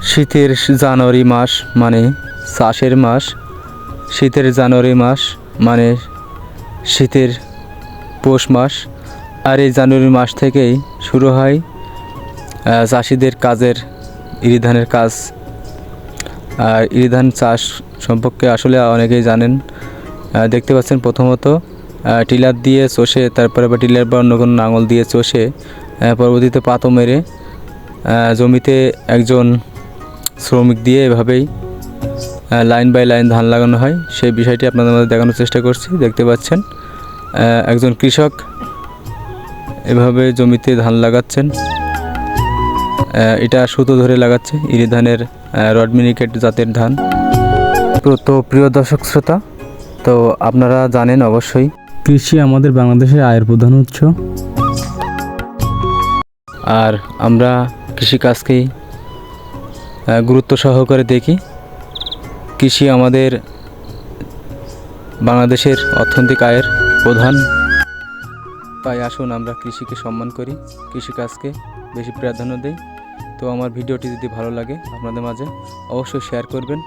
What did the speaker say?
শীতের জানুয়ারি মাস মানে চাষের মাস। শীতের জানুয়ারি মাস মানে শীতের পৌষ মাস। আর এই জানুয়ারি মাস থেকেই শুরু হয় চাষিদের কাজের ইরি ধানের কাজ। আর ইরি ধান চাষ সম্পর্কে আসলে অনেকেই জানেন। দেখতে পাচ্ছেন প্রথমত টিলার দিয়ে চষে, তারপরে বা টিলার বা অন্য কোনো নাঙল দিয়ে চষে পরবর্তীতে পাতো মেরে জমিতে একজন শ্রমিক দিয়ে এভাবেই লাইন বাই লাইন ধান লাগানো হয়। সেই বিষয়টি আপনাদের মধ্যে দেখানোর চেষ্টা করছি। দেখতে পাচ্ছেন একজন কৃষক এভাবে জমিতে ধান লাগাচ্ছেন। এটা সুতো ধরে লাগাচ্ছে, ইরি ধানের রড মিনিকেট জাতের ধান। তো প্রিয় দর্শক শ্রোতা, তো আপনারা জানেন অবশ্যই কৃষি আমাদের বাংলাদেশের আয়ের প্রধান উৎস। আর আমরা কৃষিকাজকেই গুরুত্ব সহকারে দেখি। কৃষি আমাদের বাংলাদেশের অর্থনৈতিক আয়ের প্রধান। তাই আসুন আমরা কৃষিকে সম্মান করি, কৃষিকাজকে বেশি প্রাধান্য দিই। তো আমার ভিডিওটি যদি ভালো লাগে আপনাদের মাঝে অবশ্যই শেয়ার করবেন।